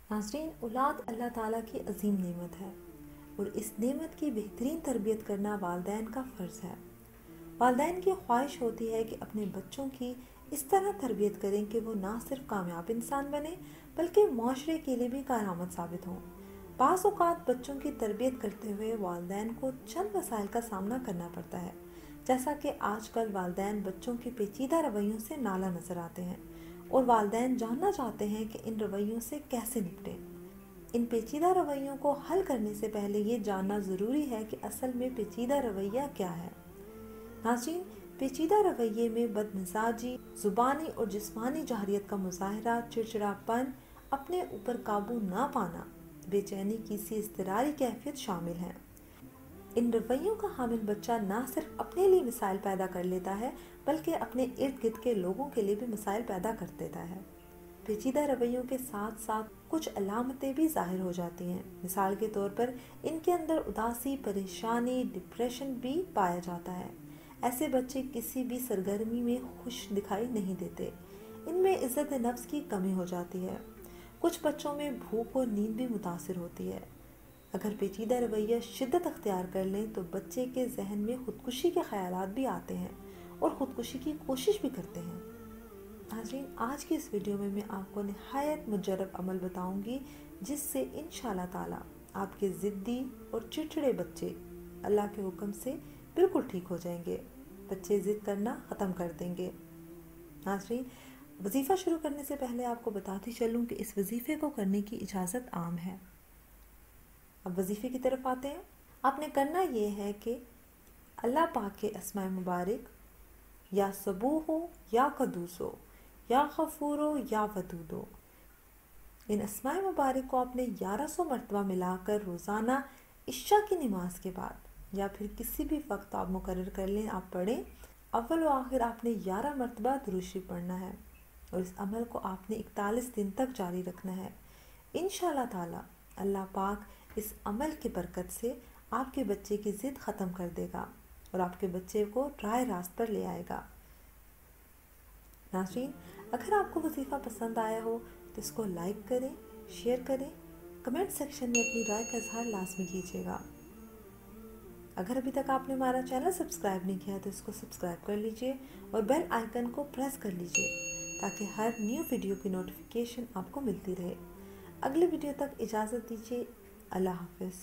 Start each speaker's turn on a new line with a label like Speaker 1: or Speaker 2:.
Speaker 1: नाज़रीन, औलाद अल्लाह ताला की अजीम नेमत है और इस नेमत की बेहतरीन तरबियत करना वालिदैन का फ़र्ज़ है। वालिदैन की ख्वाहिश होती है कि अपने बच्चों की इस तरह तरबियत करें कि वो ना सिर्फ कामयाब इंसान बने बल्कि माशरे के लिए भी कारआमद साबित हों। बाज़ औक़ात बच्चों की तरबियत करते हुए वालिदैन को चंद मसाइल का सामना करना पड़ता है, जैसा कि आजकल वालिदैन बच्चों के पेचीदा रवैयों से नाला नज़र आते हैं और वालिदैन जानना चाहते हैं कि इन रवैयों से कैसे निपटें। इन पेचीदा रवैयों को हल करने से पहले ये जानना ज़रूरी है कि असल में पेचीदा रवैया क्या है। नाज़रीन, पेचीदा रवैये में बदमिजाजी, ज़ुबानी और जिस्मानी जहरियत का मुज़ाहरा, चिड़चिड़ापन, अपने ऊपर काबू ना पाना, बेचैनी की सी इज़्तिरारी कैफियत शामिल हैं। इन रवैयों का हामिल बच्चा ना सिर्फ अपने लिए मसाइल पैदा कर लेता है बल्कि अपने इर्द गिर्द के लोगों के लिए भी मसाइल पैदा कर देता है। पेचीदा रवैयों के साथ साथ कुछ अलामतें भी ज़ाहिर हो जाती हैं। मिसाल के तौर पर इनके अंदर उदासी, परेशानी, डिप्रेशन भी पाया जाता है। ऐसे बच्चे किसी भी सरगर्मी में खुश दिखाई नहीं देते। इनमें इज़्ज़त नफ्स की कमी हो जाती है। कुछ बच्चों में भूख और नींद भी मुतासिर होती है। अगर पेचीदा रवैया शिद्दत अख्तियार कर लें तो बच्चे के जहन में खुदकुशी के ख्यालात भी आते हैं और ख़ुदकुशी की कोशिश भी करते हैं। नाज़रीन, आज की इस वीडियो में मैं आपको निहायत मुजर्रब अमल बताऊंगी जिससे इंशाअल्लाह ताला आपके ज़िद्दी और चिड़चिड़े बच्चे अल्लाह के हुक्म से बिल्कुल ठीक हो जाएंगे। बच्चे ज़िद करना ख़त्म कर देंगे। नाज़रीन, वजीफ़ा शुरू करने से पहले आपको बताती चलूँ कि इस वजीफ़े को करने की इजाज़त आम है। अब वजीफ़े की तरफ आते हैं। आपने करना ये है कि अल्लाह पाक के अस्माए मुबारक या सबूहो या कदूसो या गफूरो या वदूदो, इन अस्माए मुबारक को आपने 1100 मरतबा मिलाकर रोज़ाना इशा की नमाज के बाद या फिर किसी भी वक्त आप मुकर्रर कर लें, आप पढ़ें। अव्वल व आखिर आपने 11 मरतबा दुरूद शरीफ पढ़ना है और इस अमल को आपने 41 दिन तक जारी रखना है। इंशाअल्लाह ताला अल्लाह पाक इस अमल की बरकत से आपके बच्चे की ज़िद ख़त्म कर देगा और आपके बच्चे को राह रास्त पर ले आएगा। नाज़रीन, अगर आपको वजीफ़ा पसंद आया हो तो इसको लाइक करें, शेयर करें, कमेंट सेक्शन में अपनी राय का इजहार लाजमी कीजिएगा। अगर अभी तक आपने हमारा चैनल सब्सक्राइब नहीं किया तो इसको सब्सक्राइब कर लीजिए और बेल आइकन को प्रेस कर लीजिए ताकि हर न्यू वीडियो की नोटिफिकेशन आपको मिलती रहे। अगले वीडियो तक इजाज़त दीजिए। अल्लाह हाफ़िज़।